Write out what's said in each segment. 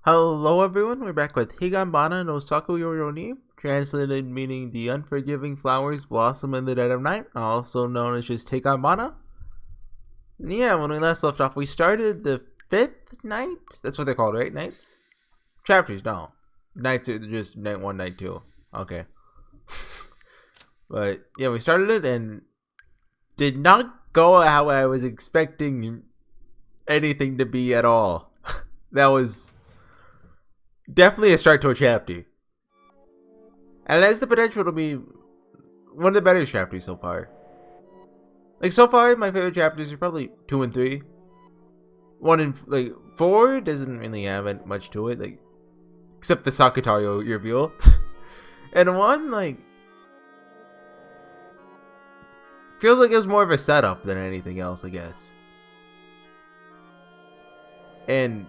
Hello everyone, we're back with Higanbana no Saku Yoru, translated meaning the unforgiving flowers blossom in the dead of night, also known as just Higanbana. Yeah, when we last left off, we started the 5th night? That's what they're called, right? Nights? Chapters, no. Nights are just night 1, night 2. Okay. But, yeah, we started it and did not go how I was expecting anything to be at all. That was definitely a start to a chapter. And it has the potential to be one of the better chapters so far. Like, so far, my favorite chapters are probably 2 and 3. 1 and, 4 doesn't really have much to it, except the Sakutario reveal. And 1, feels like it was more of a setup than anything else, I guess. And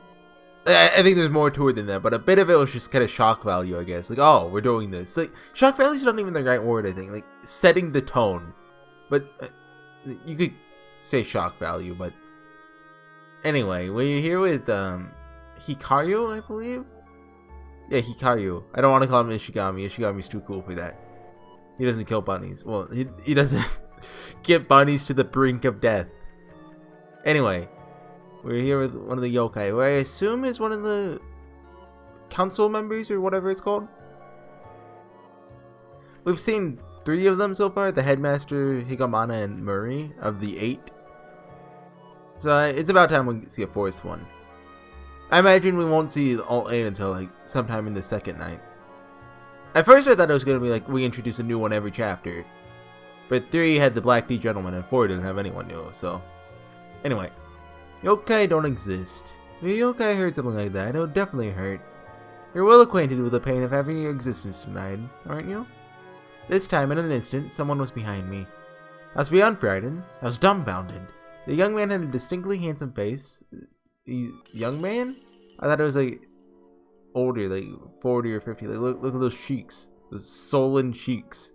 I think there's more to it than that, but a bit of it was just kind of shock value, I guess. Like, oh, we're doing this. Shock value is not even the right word, I think. Setting the tone. But you could say shock value, but anyway, we're here with Hikaru, I believe. Yeah, Hikaru. I don't want to call him Ishigami. Ishigami's too cool for that. He doesn't kill bunnies. Well, he doesn't get bunnies to the brink of death. Anyway, we're here with one of the yokai, who I assume is one of the council members or whatever it's called. We've seen 3 of them so far, the headmaster, Higanbana, and Murray of the 8. So it's about time we see a 4th one. I imagine we won't see all 8 until sometime in the 2nd night. At first I thought it was going to be we introduce a new one every chapter. But 3 had the Black Tea Gentleman and 4 didn't have anyone new, so anyway. Yokai don't exist. If a yokai heard something like that, it would definitely hurt. You're well acquainted with the pain of having your existence denied, aren't you? This time, in an instant, someone was behind me. I was beyond frightened. I was dumbfounded. The young man had a distinctly handsome face. Young man? I thought it was older, 40 or 50. Look at those cheeks. Those sullen cheeks.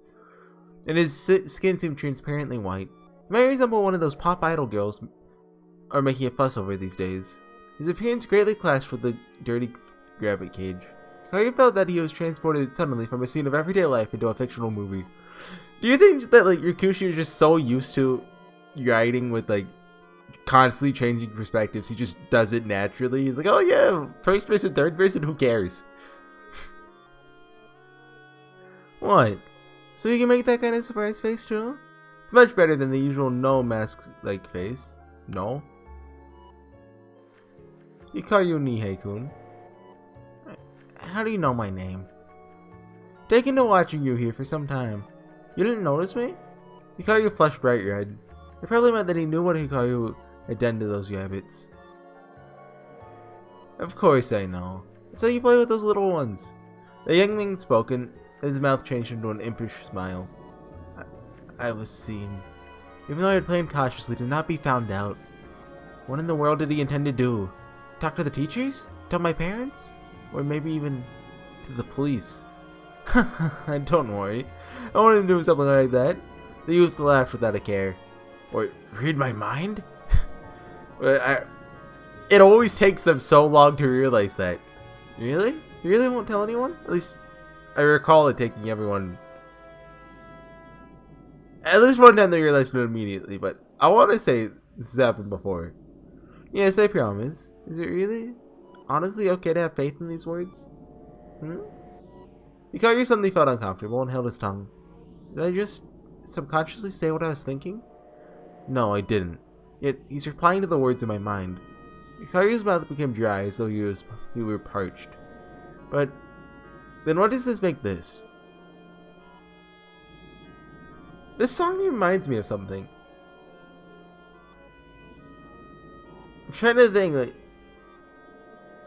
And his skin seemed transparently white. He might resemble one of those pop idol girls are making a fuss over these days. His appearance greatly clashed with the dirty rabbit cage. Hikaru felt that he was transported suddenly from a scene of everyday life into a fictional movie. Do you think that Yakushi is just so used to writing with constantly changing perspectives, he just does it naturally? He's like, oh yeah, first person, third person, who cares? What? So you can make that kind of surprise face too? It's much better than the usual no mask face. No? Hikaru Nihei-kun. How do you know my name? Taken to watching you here for some time. You didn't notice me? Hikaru flushed bright red. It probably meant that he knew what Hikaru had done to those rabbits. Of course I know. It's how you play with those little ones. The young man spoke and his mouth changed into an impish smile. I was seen. Even though I had planned cautiously to not be found out. What in the world did he intend to do? Talk to the teachers? Tell my parents? Or maybe even to the police? Don't worry. I wanted to do something like that. The youth laughed without a care. Or read my mind? It always takes them so long to realize that. Really? You really won't tell anyone? At least I recall it taking everyone. At least one time they realized it immediately, but I want to say this has happened before. Yes, I promise. Is it really? Honestly okay to have faith in these words? Hikaru suddenly felt uncomfortable and held his tongue. Did I just subconsciously say what I was thinking? No, I didn't. Yet he's replying to the words in my mind. Hikaru's mouth became dry as though he were parched. But then what does this make this? This song reminds me of something. I'm trying to think,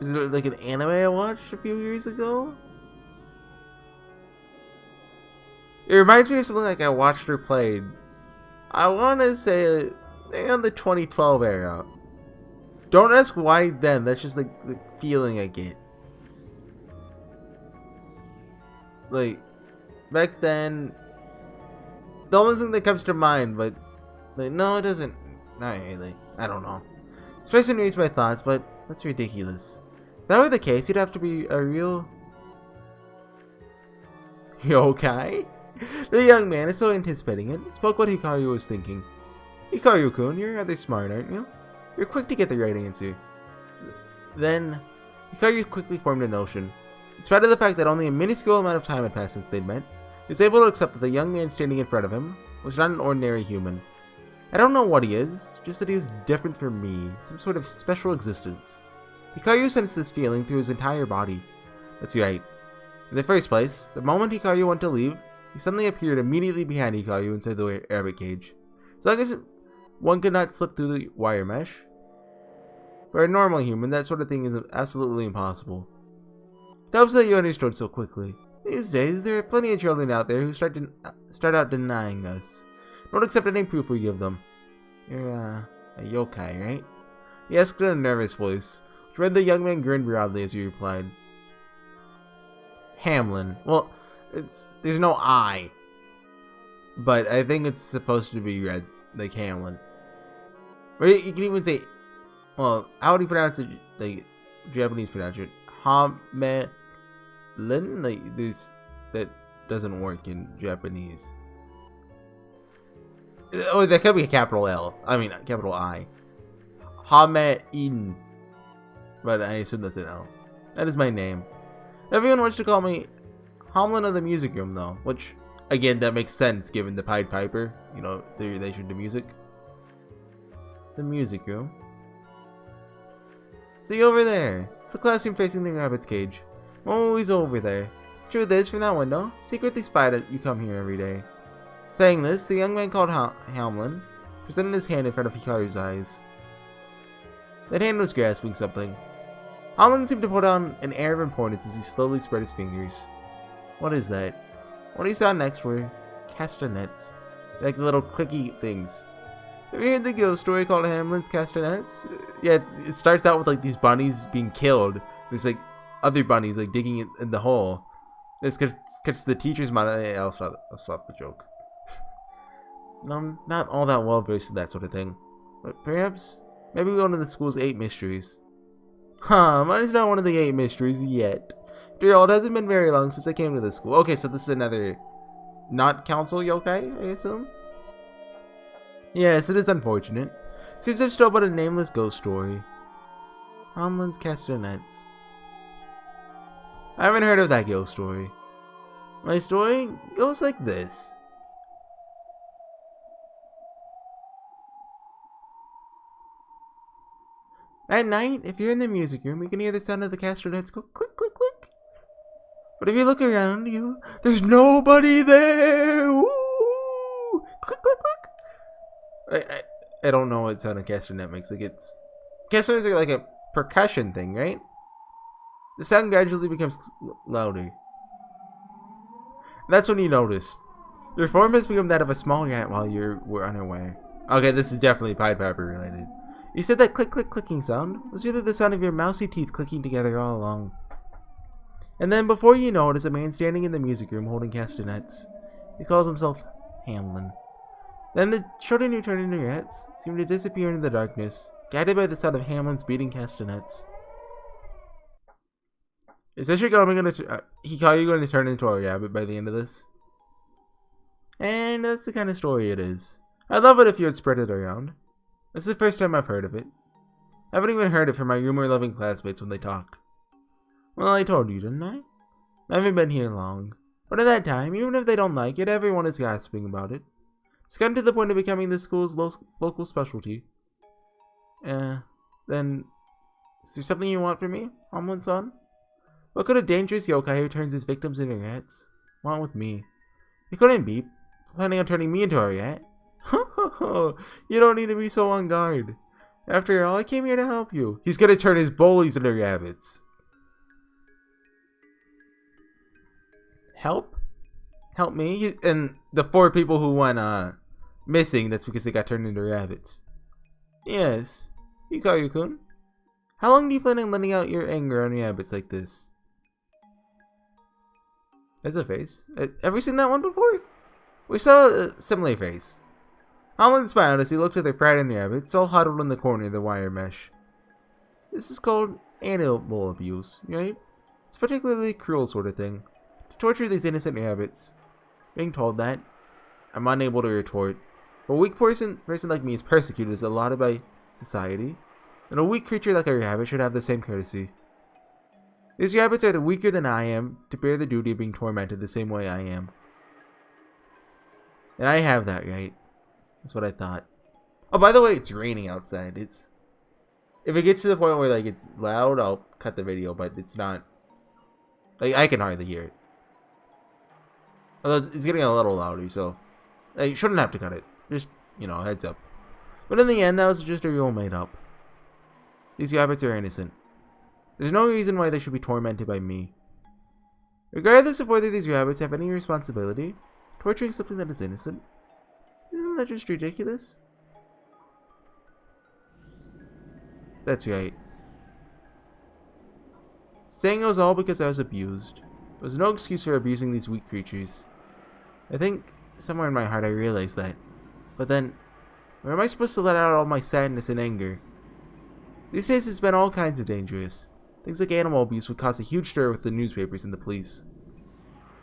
is it an anime I watched a few years ago? It reminds me of something I watched or played. I want to say around the 2012 era. Don't ask why then, that's just the feeling I get. Back then, the only thing that comes to mind, but no, it doesn't. Not really. I don't know. This person reads my thoughts, but that's ridiculous. If that were the case, you'd have to be a real yokai. The young man is so anticipating it, spoke what Hikaru was thinking. Hikaru-kun, you're rather smart, aren't you? You're quick to get the right answer. Then, Hikaru quickly formed a notion. In spite of the fact that only a minuscule amount of time had passed since they'd met, he was able to accept that the young man standing in front of him was not an ordinary human. I don't know what he is, just that he was different from me, some sort of special existence. Hikaru sensed this feeling through his entire body. That's right. In the first place, the moment Hikaru went to leave, he suddenly appeared immediately behind Hikaru inside the rabbit cage. As long as one could not slip through the wire mesh. For a normal human, that sort of thing is absolutely impossible. It helps that you understood so quickly. These days, there are plenty of children out there who start out denying us. Don't accept any proof we give them. You're, a yokai, right? He asked in a nervous voice, which read the young man grinned broadly as he replied. Hamlin. Well, there's no I. But I think it's supposed to be read like Hamlin. Or you can even say, well, how do you pronounce it, like, Japanese pronounce it? Hamelin? Like, that doesn't work in Japanese. Oh, that could be a capital L. I mean, capital I. Hamein. But I assume that's an L. That is my name. Everyone wants to call me Hamlin of the Music Room, though. Which, again, that makes sense given the Pied Piper. You know, the relation to music. The Music Room. See over there. It's the classroom facing the rabbit's cage. I'm always over there. Truth is, from that window, secretly spied that you come here every day. Saying this, the young man called Hamlin presented his hand in front of Hikaru's eyes. That hand was grasping something. Hamlin seemed to put on an air of importance as he slowly spread his fingers. What is that? What he saw next were castanets, like little clicky things. Have you heard the ghost story called Hamlin's Castanets? Yeah, it starts out with like these bunnies being killed. There's like other bunnies like digging in the hole. It's because the teacher's mind. I'll stop the joke. I'm not all that well versed in that sort of thing. But perhaps, maybe one of the school's 8 mysteries. Huh, mine is not one of the 8 mysteries yet. After all, it hasn't been very long since I came to this school. Okay, so this is another not council yokai, I assume? Yes, it is unfortunate. Seems I'm still but a nameless ghost story. Hamlin's Castanets. I haven't heard of that ghost story. My story goes like this. At night, if you're in the music room, you can hear the sound of the castanets go click, click, click. But if you look around you, there's nobody there. Ooh, click, click, click. I don't know what sound a castanet makes. Like it's castanets are like a percussion thing, right? The sound gradually becomes louder. That's when you notice. Your form has become that of a small rat while you were unaware. Okay, this is definitely Pied Piper related. You said that click click clicking sound was really the sound of your mousy teeth clicking together all along. And then before you know it is a man standing in the music room holding castanets. He calls himself Hamlin. Then the children who turn into rats seem to disappear into the darkness, guided by the sound of Hamlin's beating castanets. Is this Hikaru going to turn into a rabbit by the end of this? And that's the kind of story it is. I'd love it if you would spread it around. This is the first time I've heard of it. I haven't even heard it from my rumor-loving classmates when they talk. Well, I told you, didn't I? I haven't been here long. But at that time, even if they don't like it, everyone is gossiping about it. It's gotten to the point of becoming the school's local specialty. Then, is there something you want from me, Hamlin-san? What could a dangerous yokai who turns his victims into rats want with me? He couldn't be planning on turning me into a rat. You don't need to be so on guard. After all, I came here to help you. He's gonna turn his bullies into rabbits. Help? Help me? And the 4 people who went missing, that's because they got turned into rabbits. Yes. Hikaru-kun. How long do you plan on letting out your anger on rabbits like this? That's a face. Have we seen that one before? We saw a similar face. Hamlin smiled as he looked at the frightened rabbits all huddled in the corner of the wire mesh. This is called animal abuse, right? It's a particularly cruel sort of thing. To torture these innocent rabbits. Being told that, I'm unable to retort. But a weak person like me is persecuted as allotted by society. And a weak creature like a rabbit should have the same courtesy. These rabbits are the weaker than I am to bear the duty of being tormented the same way I am. And I have that right. That's what I thought. Oh, by the way, it's raining outside. If it gets to the point where like it's loud, I'll cut the video, but it's not. Like I can hardly hear it. Although it's getting a little louder, so I shouldn't have to cut it. Just, you know, heads up. But in the end, that was just a real made up. These rabbits are innocent. There's no reason why they should be tormented by me. Regardless of whether these rabbits have any responsibility, torturing something that is innocent, isn't that just ridiculous? That's right. Saying it was all because I was abused. There was no excuse for abusing these weak creatures. I think, somewhere in my heart I realized that. But then, where am I supposed to let out all my sadness and anger? These days it's been all kinds of dangerous. Things like animal abuse would cause a huge stir with the newspapers and the police.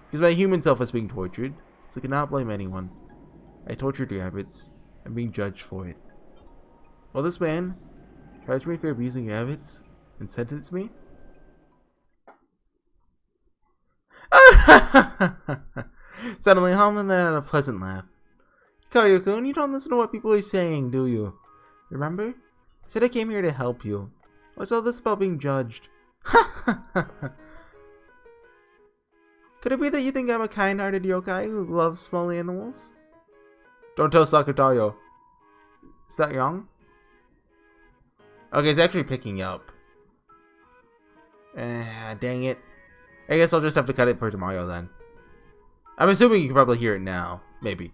Because my human self was being tortured, so I cannot blame anyone. I tortured rabbits. I'm being judged for it. Will this man charge me for abusing rabbits and sentence me? Suddenly, Hamlin let out a pleasant laugh. Hikaru-kun, you don't listen to what people are saying, do you? Remember? I said I came here to help you. What's all this about being judged? Could it be that you think I'm a kind-hearted yokai who loves small animals? Don't tell Sakutayo. Is that wrong? Okay, it's actually picking up. Dang it. I guess I'll just have to cut it for tomorrow then. I'm assuming you can probably hear it now. Maybe.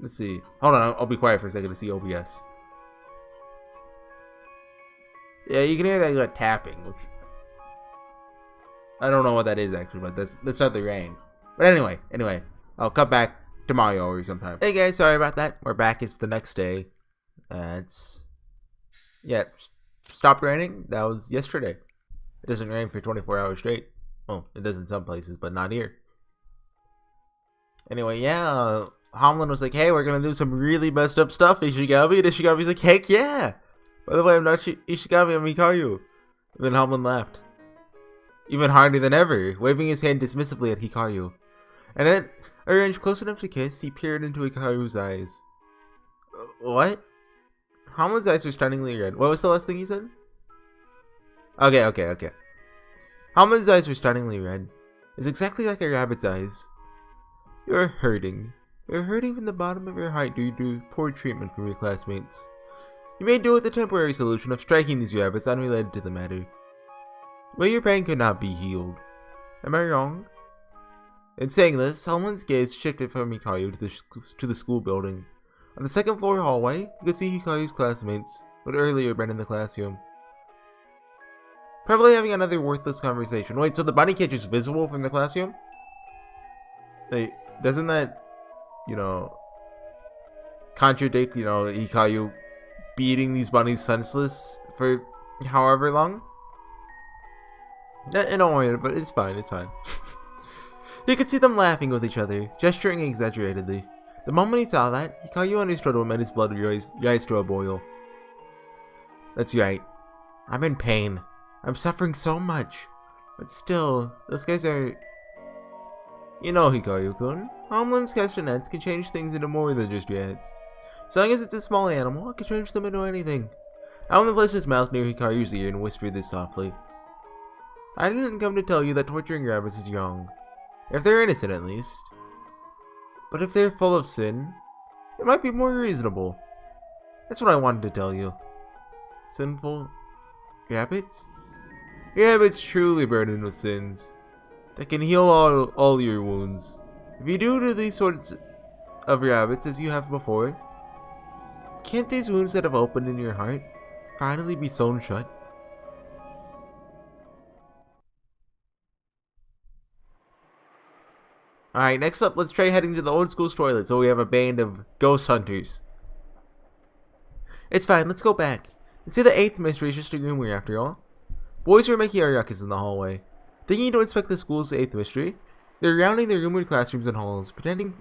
Let's see. Hold on, I'll be quiet for a second to see OBS. Yeah, you can hear that like tapping, which I don't know what that is actually, but that's not the rain. But anyway, I'll cut back tomorrow or sometime. Hey guys, sorry about that. We're back. It's the next day. Stopped raining. That was yesterday. It doesn't rain for 24 hours straight. Well, it does in some places, but not here. Anyway, yeah, Hamlin was like, hey, we're gonna do some really messed up stuff, Ishigami. And Ishigami's like, heck yeah. By the way, I'm not Ishigami, I'm Hikaru. And then Hamlin laughed. Even harder than ever, waving his hand dismissively at Hikaru. And then, arranged close enough to kiss, he peered into Hikaru's eyes. What? Hamlin's eyes were stunningly red. What was the last thing he said? Okay. Hamlin's eyes were stunningly red. It's exactly like a rabbit's eyes. You're hurting. You're hurting from the bottom of your heart due to poor treatment from your classmates. You may do with the temporary solution of striking these rabbits unrelated to the matter. But your pain could not be healed. Am I wrong? In saying this, Hamlin's gaze shifted from Hikaru to the school building. On the second floor hallway, you could see Hikaru's classmates, who had earlier been in the classroom. Probably having another worthless conversation. Wait, so the bunny cage is visible from the classroom? Doesn't that, contradict, Hikaru beating these bunnies senseless for however long? Don't worry, but it's fine. You could see them laughing with each other, gesturing exaggeratedly. The moment he saw that, Hikaru understood what made his blood rise to a boil. That's right. I'm in pain. I'm suffering so much. But still, those guys are... Hikaru-kun, Hamlin's castanets can change things into more than just rats. As long as it's a small animal, I can change them into anything. Hamlin placed his mouth near Hikaru's ear and whispered this softly. I didn't come to tell you that torturing rabbits is wrong. If they're innocent, at least. But if they're full of sin, it might be more reasonable. That's what I wanted to tell you. Sinful rabbits? Rabbits truly burdened with sins that can heal all your wounds. If you do to these sorts of rabbits as you have before, can't these wounds that have opened in your heart finally be sewn shut? Alright, next up, let's try heading to the old school's toilet so we have a band of ghost hunters. It's fine, let's go back. See, the 8th mystery is just a rumor after all. Boys were making a ruckus in the hallway. Thinking to inspect the school's 8th history, they were rounding their rumored classrooms and halls, parading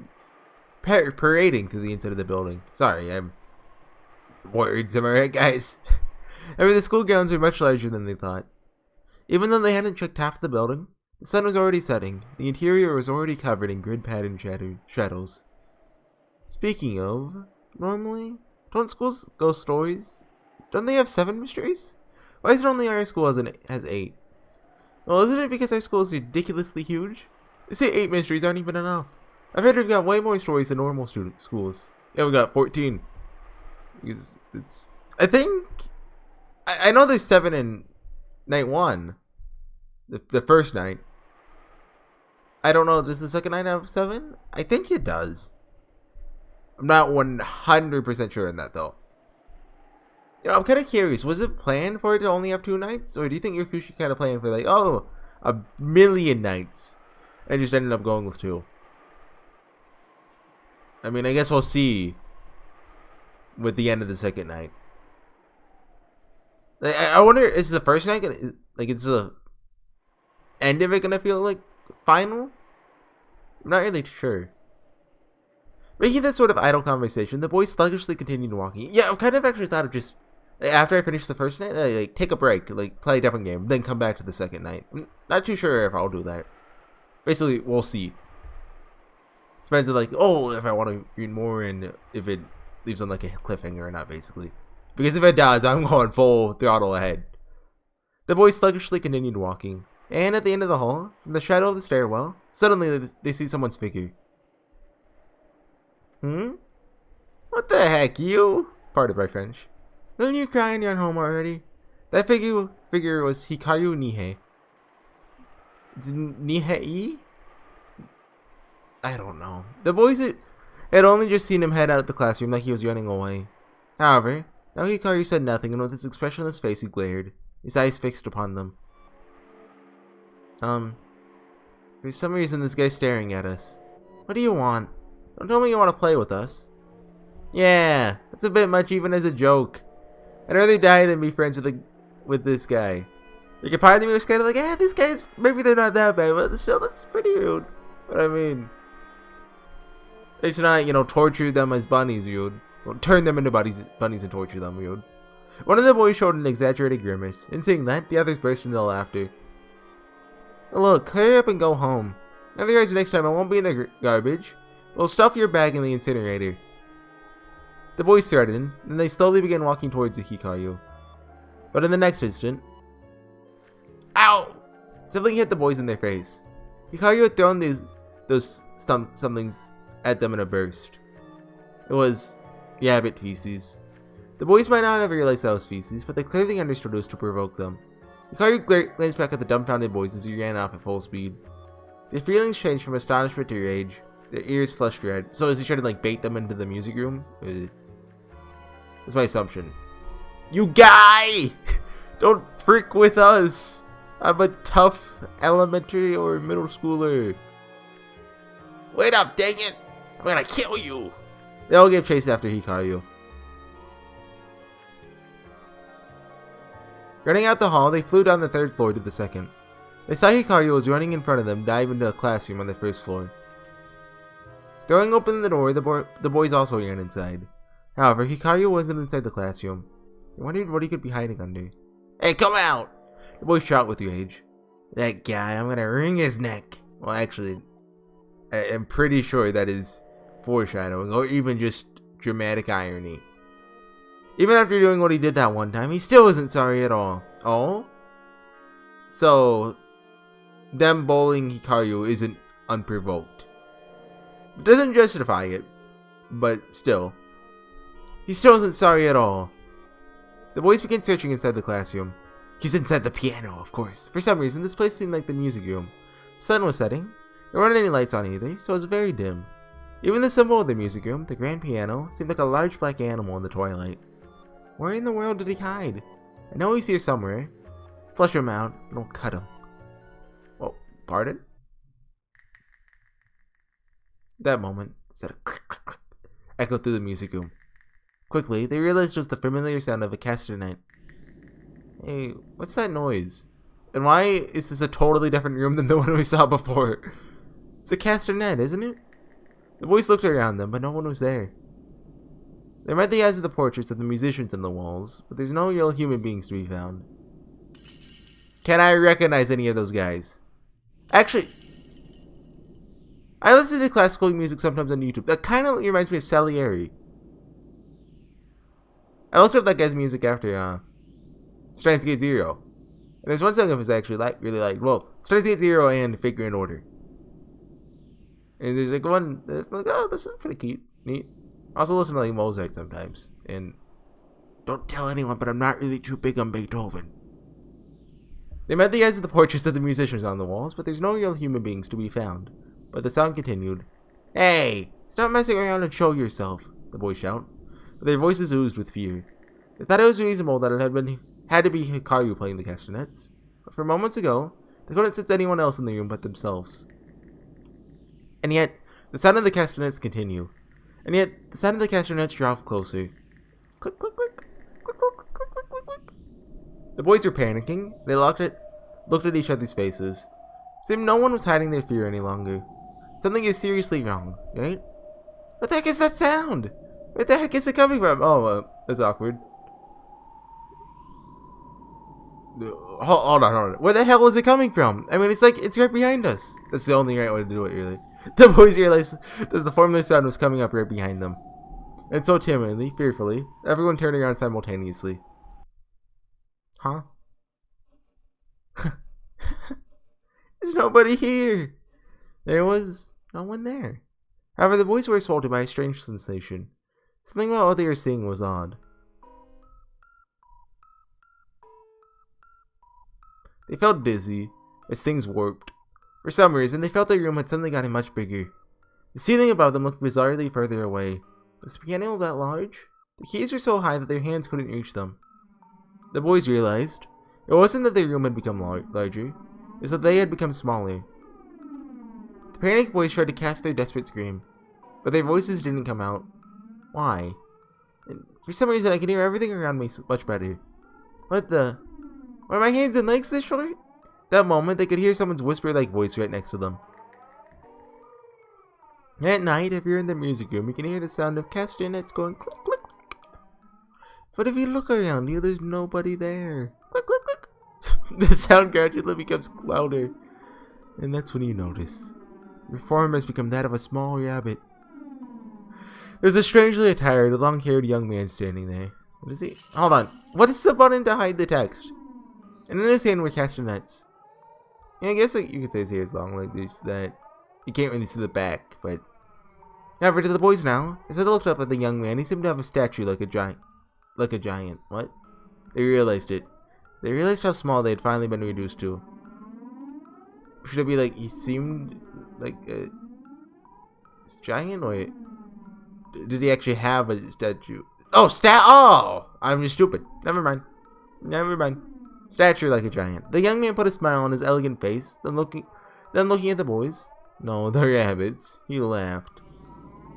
through the inside of the building. Sorry, I'm words, am I right, guys? The school grounds were much larger than they thought. Even though they hadn't checked half the building, the sun was already setting. The interior was already covered in grid-patterned shadows. Speaking of, normally, don't schools ghost stories? Don't they have 7 mysteries? Why is it only our school has 8? Well, isn't it because our school is ridiculously huge? They say 8 mysteries aren't even enough. I've heard we've got way more stories than normal schools. Yeah, we got 14. Because I think... I know there's 7 in night 1. The first night. I don't know, does the second night have 7? I think it does. I'm not 100% sure on that, though. You know, I'm kind of curious. Was it planned for it to only have 2 nights? Or do you think Yakushi kind of planned for, like, oh, 1,000,000 nights? And just ended up going with 2? I mean, I guess we'll see with the end of the second night. I wonder, is the first night gonna, like, it's the end of it gonna feel like final? I'm not really sure. Making that sort of idle conversation, the boys sluggishly continued walking. Yeah, I've kind of actually thought of just, after I finish the first night, like, take a break, like, play a different game, then come back to the second night. I'm not too sure if I'll do that. Basically, we'll see. Depends on, like, oh, if I want to read more and if it leaves on, like, a cliffhanger or not, basically. Because if it does, I'm going full throttle ahead. The boys sluggishly continued walking, and at the end of the hall, from the shadow of the stairwell, suddenly they see someone's figure. What the heck, you? Pardon my French. Don't you cry in your home already? That figure was Hikaru Nihei. It's Nihei? I don't know. The boys had only just seen him head out of the classroom like he was running away. However, now Hikaru said nothing, and with his expressionless face he glared, his eyes fixed upon them. For some reason this guy's staring at us. What do you want? Don't tell me you want to play with us. Yeah, that's a bit much even as a joke. I'd rather die than be friends with this guy. Like, a part of me was kind of like, these guys, maybe they're not that bad, but still, that's pretty rude. But I mean, it's not, you know, torture them as bunnies, rude. Well, turn them into bunnies and torture them, rude. One of the boys showed an exaggerated grimace, and seeing that, the others burst into laughter. Look, hurry up and go home. Otherwise, next time I won't be in the garbage. We'll stuff your bag in the incinerator. The boys threatened, and they slowly began walking towards the Hikaru. But in the next instant, ow! Something hit the boys in their face. Hikaru had thrown those somethings at them in a burst. It was rabbit feces. The boys might not have realized that was feces, but they clearly understood it was to provoke them. Hikaru glanced back at the dumbfounded boys as he ran off at full speed. Their feelings changed from astonishment to rage. Their ears flushed red. So is he trying to, like, bait them into the music room? That's my assumption. You guy! Don't freak with us! I'm a tough elementary or middle schooler. Wait up, dang it! I'm gonna kill you! They all gave chase after Hikaru. Running out the hall, they flew down the 3rd floor to the 2nd. They saw Hikaru was running in front of them, dive into a classroom on the 1st floor. Throwing open the door, the boys also ran inside. However, Hikaru wasn't inside the classroom. They wondered what he could be hiding under. Hey, come out! The boys shot with rage. That guy, I'm gonna wring his neck. Well, actually, I'm pretty sure that is foreshadowing, or even just dramatic irony. Even after doing what he did that one time, he still isn't sorry at all. Oh? So, them bullying Hikaru isn't unprovoked. It doesn't justify it, but still. He still isn't sorry at all. The boys began searching inside the classroom. He's inside the piano, of course. For some reason, this place seemed like the music room. The sun was setting. There weren't any lights on either, so it was very dim. Even the symbol of the music room, the grand piano, seemed like a large black animal in the twilight. Where in the world did he hide? I know he's here somewhere. Flush him out, and we'll cut him. Well, pardon? That moment, said a click, click, click, echoed through the music room. Quickly, they realized it was the familiar sound of a castanet. Hey, what's that noise? And why is this a totally different room than the one we saw before? It's a castanet, isn't it? The boys looked around them, but no one was there. They met the eyes of the portraits of the musicians on the walls, but there's no real human beings to be found. Can I recognize any of those guys? Actually, I listen to classical music sometimes on YouTube. That kind of reminds me of Salieri. I looked up that guy's music after Steins Gate Zero. And there's one song of his I actually really liked. Well, Steins Gate Zero and Fake Grand Order. And there's like one that's like, oh, this is pretty cute, neat. I also listen to like Mozart sometimes. And don't tell anyone, but I'm not really too big on Beethoven. They met the eyes of the portraits of the musicians on the walls, but there's no real human beings to be found. But the sound continued. Hey, stop messing around and show yourself, the boys shout. But their voices oozed with fear. They thought it was reasonable that it had to be Hikaru playing the castanets. But for moments ago, they couldn't sense anyone else in the room but themselves. And yet, the sound of the castanets continue. And yet, the sound of the castanets drove closer. Click, click, click, click, click, click, click, click, click. The boys were panicking. They looked at each other's faces. It seemed no one was hiding their fear any longer. Something is seriously wrong, right? What the heck is that sound? Where the heck is it coming from? Oh, that's awkward. Hold on. Where the hell is it coming from? I mean, it's like, it's right behind us. That's the only right way to do it, really. The boys realized that the formless sound was coming up right behind them. And so timidly, fearfully, everyone turned around simultaneously. Huh? There's nobody here. There was no one there. However, the boys were assaulted by a strange sensation. Something about what they were seeing was odd. They felt dizzy as things warped. For some reason, they felt their room had suddenly gotten much bigger. The ceiling above them looked bizarrely further away. Was the piano that large? The keys were so high that their hands couldn't reach them. The boys realized it wasn't that their room had become larger, it was that they had become smaller. The panicked boys tried to cast their desperate scream, but their voices didn't come out. Why? And for some reason, I could hear everything around me much better. What the? Were my hands and legs this short? That moment, they could hear someone's whisper-like voice right next to them. At night, if you're in the music room, you can hear the sound of castanets going click, click, click. But if you look around you, there's nobody there. Click, click, click. The sound gradually becomes louder. And that's when you notice. Your form has become that of a small rabbit. There's a strangely attired, long-haired young man standing there. What is he? Hold on. What is the button to hide the text? And in his hand were castanets. Yeah, I guess like, you could say his hair is long like this, that you can't really see the back, but... However, to the boys now, as they looked up at the young man, he seemed to have a stature like a giant. What? They realized it. They realized how small they had finally been reduced to. Should it be like, he seemed like a giant, or did he actually have a statue? Oh, I'm just stupid. Never mind. Stature like a giant. The young man put a smile on his elegant face, then looking at the boys. No, the rabbits. He laughed.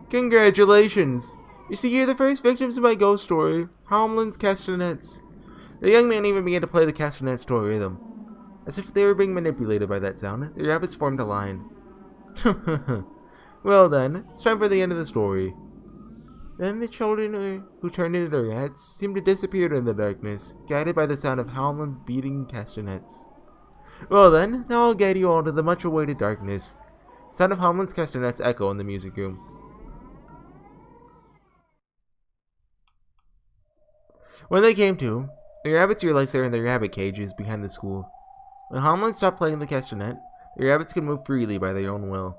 Congratulations! You see, you're the first victims of my ghost story, Homlin's Castanets. The young man even began to play the castanet story rhythm. As if they were being manipulated by that sound, the rabbits formed a line. Well then, it's time for the end of the story. Then the children who turned into rats seemed to disappear in the darkness, guided by the sound of Howland's beating castanets. Well then, now I'll guide you all to the much-awaited darkness. The sound of Howland's castanets echo in the music room. When they came to, the rabbits realized they were in their rabbit cages behind the school. When Howland stopped playing the castanet, the rabbits could move freely by their own will.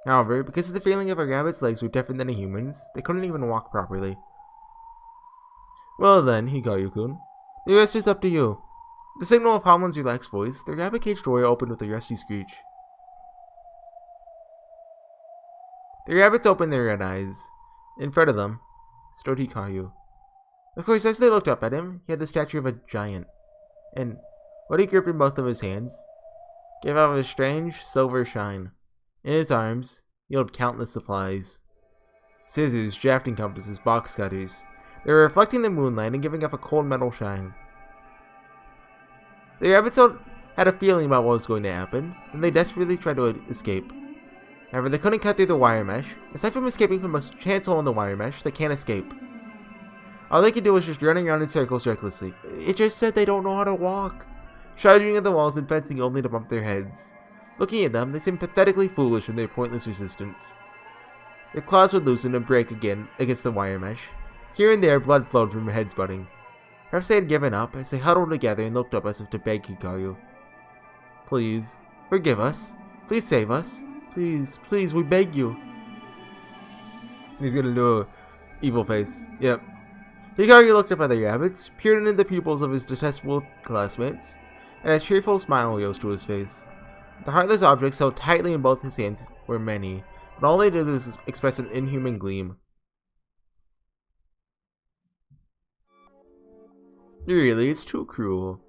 However, because of the feeling of a rabbit's legs were different than a human's, they couldn't even walk properly. Well then, Hikaru-kun, the rest is up to you. The signal of Howland's relaxed voice, the rabbit cage door opened with a rusty screech. The rabbits opened their red eyes. In front of them stood Hikaru. Of course, as they looked up at him, he had the stature of a giant. And what he gripped in both of his hands gave off a strange silver shine. In his arms, he held countless supplies. Scissors, drafting compasses, box cutters. They were reflecting the moonlight and giving off a cold metal shine. The rabbits held had a feeling about what was going to happen, and they desperately tried to escape. However, they couldn't cut through the wire mesh. Aside from escaping from a chance hole in the wire mesh, they can't escape. All they can do is just running around in circles recklessly. It just said they don't know how to walk. Charging at the walls and fencing only to bump their heads. Looking at them, they seem pathetically foolish in their pointless resistance. Their claws would loosen and break again against the wire mesh. Here and there, blood flowed from their heads budding. Perhaps they had given up as they huddled together and looked up as if to beg Hikaru. Please, forgive us. Please save us. Please, please, we beg you. And he's gonna do a evil face. Yep. Hikaru looked up at the rabbits, peered into the pupils of his detestable classmates, and a cheerful smile rose to his face. The heartless objects held tightly in both his hands were many, but all they did was express an inhuman gleam. Really, it's too cruel.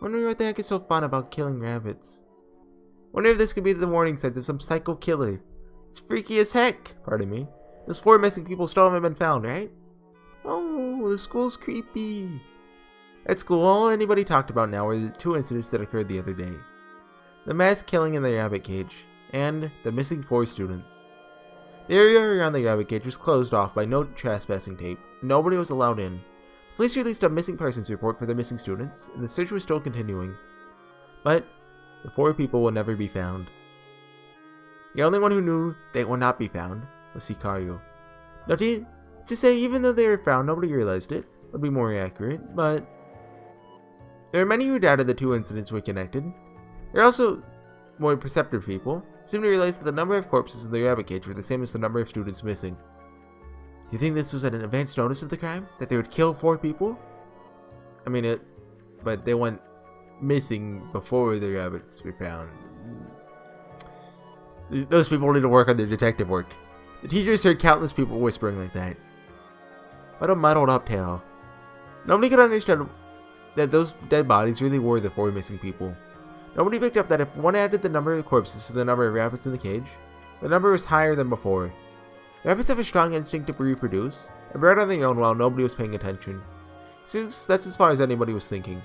Wondering what the heck is so fun about killing rabbits. Wonder if this could be the warning signs of some psycho killer. It's freaky as heck, pardon me. Those 4 missing people still haven't been found, right? Oh, the school's creepy. At school, all anybody talked about now were the 2 incidents that occurred the other day. The mass killing in the rabbit cage, and the missing 4 students. The area around the rabbit cage was closed off by no trespassing tape. Nobody was allowed in. The police released a missing persons report for the missing students, and the search was still continuing. But the 4 people will never be found. The only one who knew they would not be found was Hikaru. Now, to say even though they were found, nobody realized it, would be more accurate, but there are many who doubted the 2 incidents were connected. There are also more perceptive people who seem to realize that the number of corpses in the rabbit cage were the same as the number of students missing. Do you think this was an advance notice of the crime? That they would kill 4 people? I mean, but they went missing before the rabbits were found. Those people need to work on their detective work. The teachers heard countless people whispering like that. What a muddled up tale. Nobody could understand that those dead bodies really were the 4 missing people. Nobody picked up that if one added the number of corpses to the number of rabbits in the cage, the number was higher than before. Rabbits have a strong instinct to reproduce, and bred on their own while nobody was paying attention. Seems that's as far as anybody was thinking.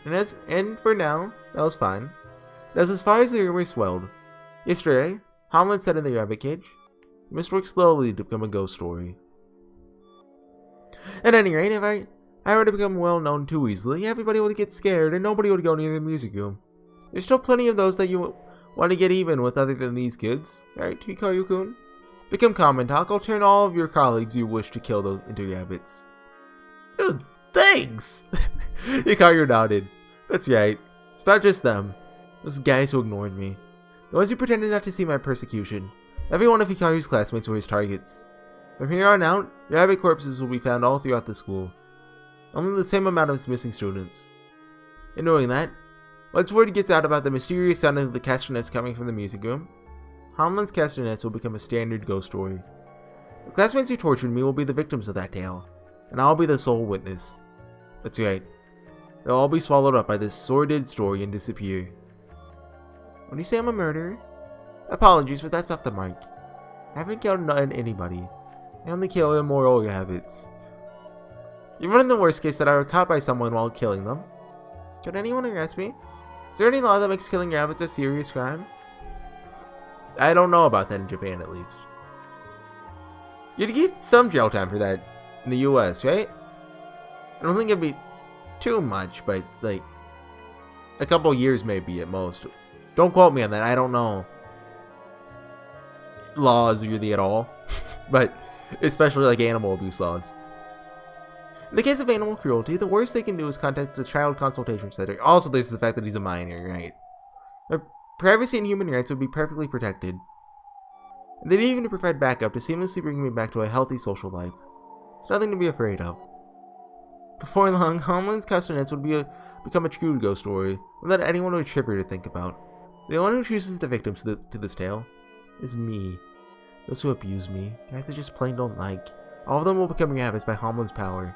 And for now, that was fine. That was as far as the rumor swelled. Yesterday, Hamlin said in the rabbit cage, "You must work slowly to become a ghost story." At any rate, if I were to become well known too easily, everybody would get scared and nobody would go near the music room. There's still plenty of those that you want to get even with other than these kids, right, Hikaru-kun? Become common talk. I'll turn all of your colleagues you wish to kill those into rabbits. Dude, thanks! Hikaru nodded. That's right. It's not just them. Those guys who ignored me. The ones who pretended not to see my persecution. Every one of Hikaru's classmates were his targets. From here on out, rabbit corpses will be found all throughout the school. Only the same amount of missing students. And knowing that, once word gets out about the mysterious sound of the castanets coming from the music room, Hamlin's castanets will become a standard ghost story. The classmates who tortured me will be the victims of that tale, and I'll be the sole witness. That's right. They'll all be swallowed up by this sordid story and disappear. When you say I'm a murderer? Apologies, but that's off the mark. I haven't killed anybody. I only kill immoral rabbits. Even in the worst case that I were caught by someone while killing them. Could anyone arrest me? Is there any law that makes killing rabbits a serious crime? I don't know about that in Japan, at least. You'd get some jail time for that in the US, right? I don't think it'd be too much, but like a couple years maybe at most. Don't quote me on that, I don't know laws really at all. But especially like animal abuse laws. In the case of animal cruelty, the worst they can do is contact the child consultation center. Also, there's the fact that he's a minor, right? Their privacy and human rights would be perfectly protected. And they'd even provide backup to seamlessly bring me back to a healthy social life. It's nothing to be afraid of. Before long, Hamlin's castanets would become a true ghost story, one that anyone would shiver to think about. The one who chooses the victims to this tale is me. Those who abuse me, guys I just plain don't like. All of them will become rabbits by Hamlin's power.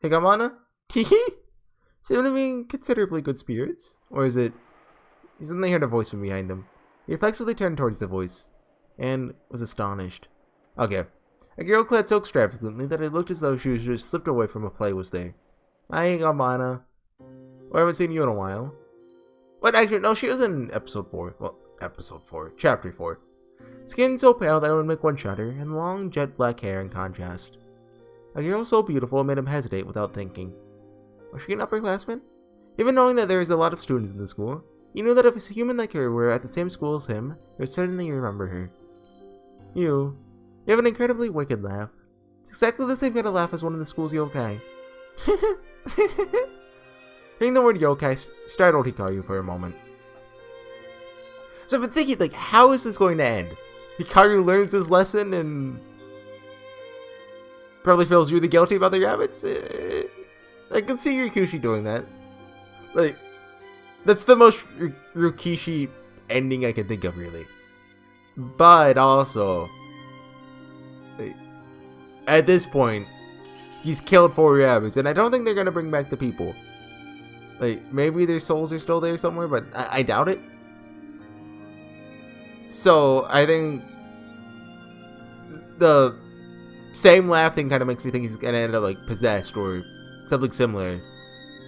Higanbana? Hehe? Seem to be in considerably good spirits? Or is it... He suddenly heard a voice from behind him. He reflexively turned towards the voice, and was astonished. Okay. A girl clad so extravagantly that it looked as though she was just slipped away from a play was there. Hi, Higanbana. Well, I haven't seen you in a while. But actually, no, she was in episode 4. Well, episode 4. Chapter 4. Skin so pale that it would make one shudder, and long jet black hair in contrast. A girl so beautiful it made him hesitate without thinking. Was she an upperclassman? Even knowing that there is a lot of students in the school, he knew that if a human like her were at the same school as him, he would certainly remember her. You have an incredibly wicked laugh. It's exactly the same kind of laugh as one of the school's yokai. Hearing the word yokai startled Hikaru for a moment. So I've been thinking, like, how is this going to end? Hikaru learns his lesson and probably feels really guilty about the rabbits. I can see Ryukishi doing that. Like, that's the most Ryukishi ending I can think of, really. But also, like, at this point, he's killed 4 rabbits, and I don't think they're gonna bring back the people. Like, maybe their souls are still there somewhere, but I doubt it. So, I think the same laugh thing kind of makes me think he's gonna end up, like, possessed or something similar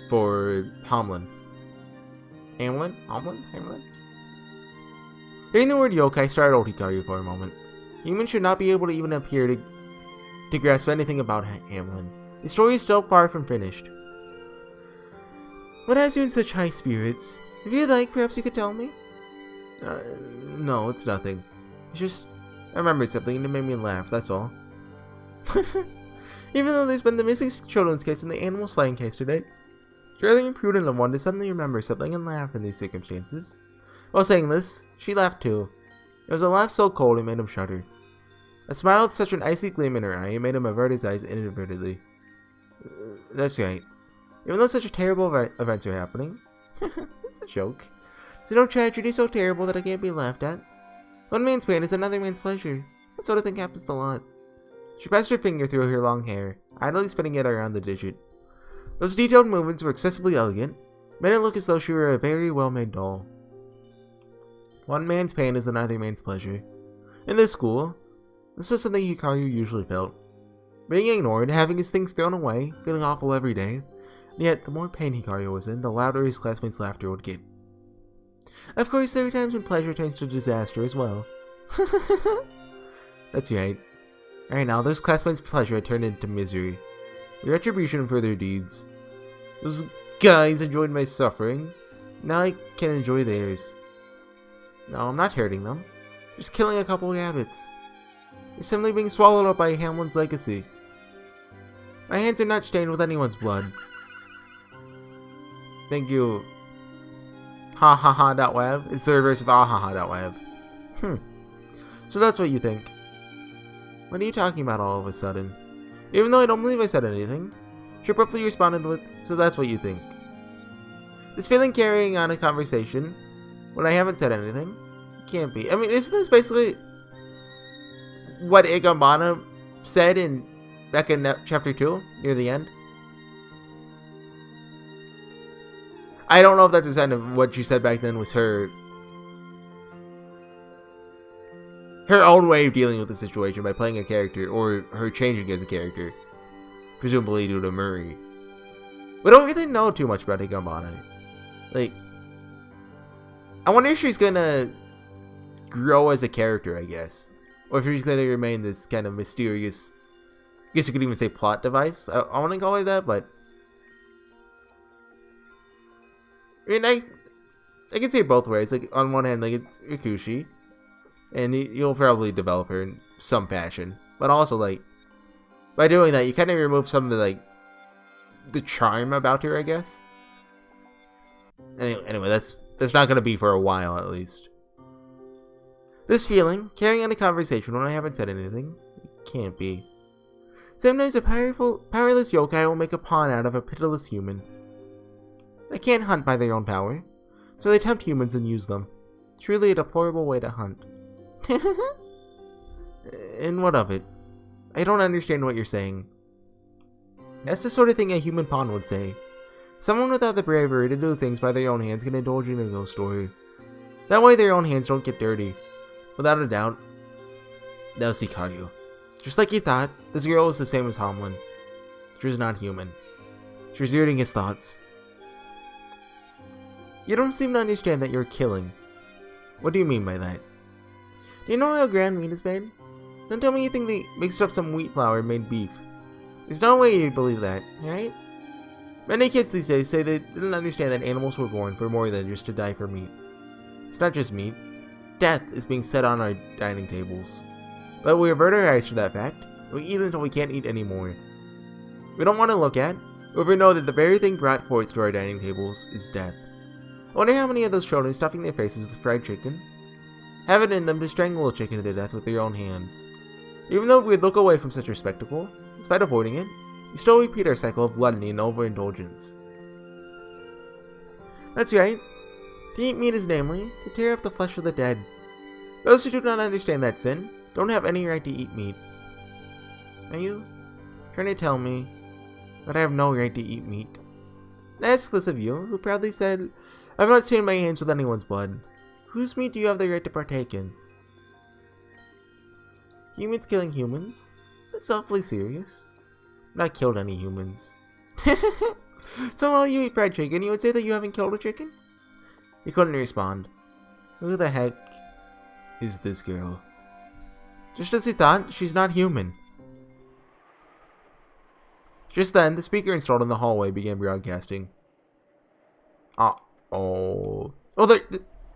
for Hamlin. Hamlin? Hearing the word yokai startled Hikaru for a moment. Humans should not be able to even appear to grasp anything about Hamlin. The story is still far from finished. What has you in such high spirits? If you'd like, perhaps you could tell me? No, it's nothing. It's just, I remembered something and it made me laugh, that's all. Even though there's been the missing children's case and the animal slaying case today, it's rather imprudent of one to suddenly remember something and laugh in these circumstances. While saying this, she laughed too. It was a laugh so cold it made him shudder. A smile with such an icy gleam in her eye it made him avert his eyes inadvertently. That's right. Even though such a terrible events are happening, it's a joke. There's no tragedy so terrible that it can't be laughed at. One man's pain is another man's pleasure. That sort of thing happens a lot. She passed her finger through her long hair, idly spinning it around the digit. Those detailed movements were excessively elegant, made it look as though she were a very well-made doll. One man's pain is another man's pleasure. In this school, this was something Hikaru usually felt. Being ignored, having his things thrown away, feeling awful every day, and yet the more pain Hikaru was in, the louder his classmates' laughter would get. Of course, there are times when pleasure turns to disaster as well. That's right. Right now, those classmates' pleasure had turned into misery. The retribution for their deeds. Those guys enjoyed my suffering. Now I can enjoy theirs. No, I'm not hurting them. Just killing a couple rabbits. They're simply being swallowed up by Hamlin's legacy. My hands are not stained with anyone's blood. Thank you. Ha ha ha .web. It's the reverse of ah ha ha .web. So that's what you think. What are you talking about all of a sudden? Even though I don't believe I said anything, she abruptly responded with, so that's what you think. This feeling carrying on a conversation when I haven't said anything? It can't be. I mean, isn't this basically what Higanbana said back in chapter 2, near the end? I don't know if that's a sign of what she said back then was her own way of dealing with the situation by playing a character, or her changing as a character, presumably due to Murray. We don't really know too much about Higanbana. Like, I wonder if she's gonna grow as a character, I guess. Or if she's gonna remain this kind of mysterious, I guess you could even say plot device. I want to call it that, but I mean, I can say it both ways. Like, on one hand, like, it's Ryukishi, and you'll probably develop her in some fashion. But also, like, by doing that, you kind of remove some of the, like, the charm about her, I guess. Anyway, that's not gonna be for a while, at least. This feeling, carrying on a conversation when I haven't said anything, it can't be. Sometimes a powerless yokai will make a pawn out of a pitiless human. They can't hunt by their own power, so they tempt humans and use them. Truly a deplorable way to hunt. And what of it? I don't understand what you're saying. That's the sort of thing a human pawn would say. Someone without the bravery to do things by their own hands can indulge in a ghost story. That way their own hands don't get dirty. Without a doubt, that was Hikaru. Just like you thought, this girl was the same as Hamlin. She was not human. She was reading his thoughts. You don't seem to understand that you're killing. What do you mean by that? Do you know how ground meat is made? Don't tell me you think they mixed up some wheat flour and made beef. There's no way you'd believe that, right? Many kids these days say they didn't understand that animals were born for more than just to die for meat. It's not just meat. Death is being set on our dining tables. But we avert our eyes from that fact. We eat until we can't eat anymore. We don't want to look at, or we know that the very thing brought forth to our dining tables is death. I wonder how many of those children stuffing their faces with fried chicken have it in them to strangle a chicken to death with their own hands. Even though we look away from such a spectacle, in spite of avoiding it, we still repeat our cycle of gluttony and overindulgence. That's right. To eat meat is namely to tear up the flesh of the dead. Those who do not understand that sin don't have any right to eat meat. Are you trying to tell me that I have no right to eat meat? I ask this of you, who proudly said, I've not stained my hands with anyone's blood. Whose meat do you have the right to partake in? Humans killing humans? That's awfully serious. I've not killed any humans. So while you eat fried chicken, you would say that you haven't killed a chicken? He couldn't respond. Who the heck is this girl? Just as he thought, she's not human. Just then, the speaker installed in the hallway began broadcasting. Oh. Well,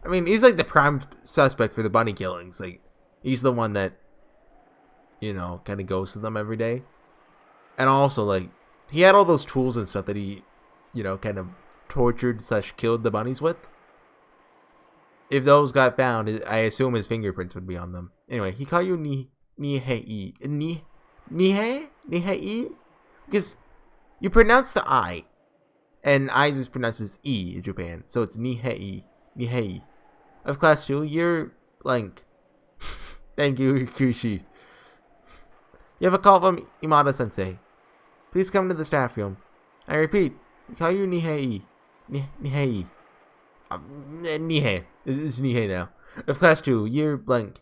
I mean, he's like the prime suspect for the bunny killings. Like, he's the one that, you know, kind of goes to them every day. And also, like, he had all those tools and stuff that he, you know, kind of tortured / killed the bunnies with. If those got found, I assume his fingerprints would be on them. Anyway, Hikaru Nihei. Nihei? Because you pronounce the I. And I just pronounce as E in Japan. So it's Nihei. Nihei. Of class 2, you're blank. Thank you, Kushi. You have a call from Imada-sensei. Please come to the staff room. I repeat, Hikaru Nihei. Nihei. Nihei. It's Nihei now. Of class 2, year blank.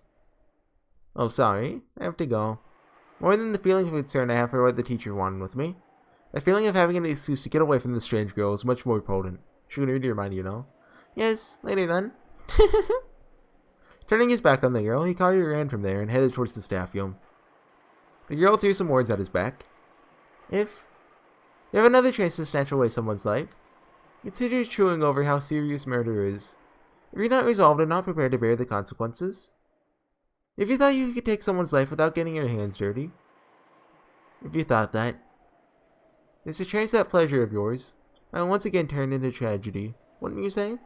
Oh, sorry. I have to go. More than the feeling of concern I have for what the teacher wanted with me, the feeling of having an excuse to get away from the strange girl is much more potent. She can read your mind, you know. Yes, later then. Turning his back on the girl, Hikaru ran from there and headed towards the staff room. The girl threw some words at his back. If you have another chance to snatch away someone's life, consider chewing over how serious murder is. If you're not resolved and not prepared to bear the consequences. If you thought you could take someone's life without getting your hands dirty. If you thought that, there's a chance that pleasure of yours might once again turn into tragedy, wouldn't you say?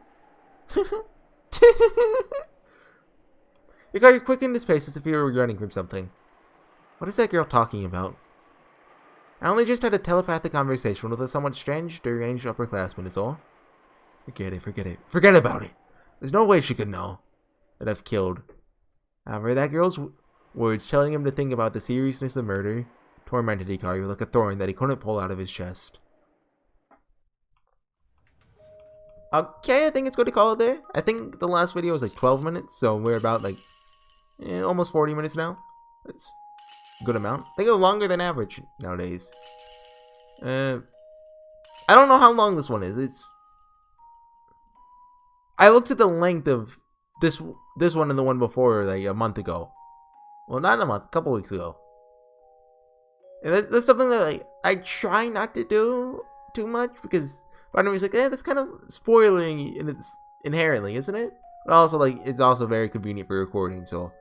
Hikaru quickened his pace as if he were running from something. What is that girl talking about? I only just had a telepathic conversation with a somewhat strange, deranged upperclassman is all. Forget it. Forget about it. There's no way she could know that I've killed. However, that girl's words telling him to think about the seriousness of murder tormented Hikaru like a thorn that he couldn't pull out of his chest. Okay, I think it's good to call it there. I think the last video was like 12 minutes, so we're about like almost 40 minutes now. That's a good amount. I think it's longer than average nowadays. I don't know how long this one is. I looked at the length of this one and the one before like a month ago. Well, not a month, a couple weeks ago. And that's something that like I try not to do too much because part of me is like, that's kind of spoiling in its inherently, isn't it? But also like it's also very convenient for recording, so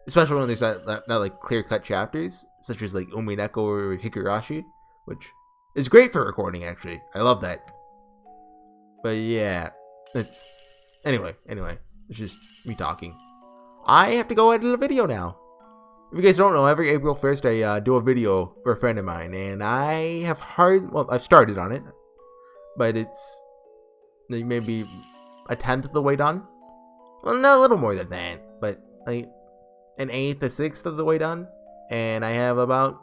especially when there's not like clear-cut chapters such as like Umineko or Higurashi, which is great for recording actually. I love that. But yeah, it's anyway, it's just me talking. I have to go edit a video now. If you guys don't know, every April 1st I do a video for a friend of mine, and I have I've started on it, but it's maybe a 10th of the way done. Well, not a little more than that, but like an 1/8, a 1/6 of the way done, and I have about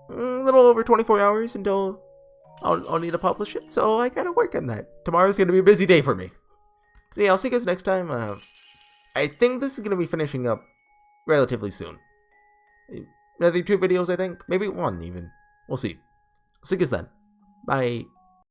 a little over 24 hours until I'll need to publish it, so I gotta work on that. Tomorrow's gonna be a busy day for me. So yeah, I'll see you guys next time. I think this is gonna be finishing up relatively soon. Another 2 videos, I think. Maybe 1 even. We'll see. See you guys then. Bye.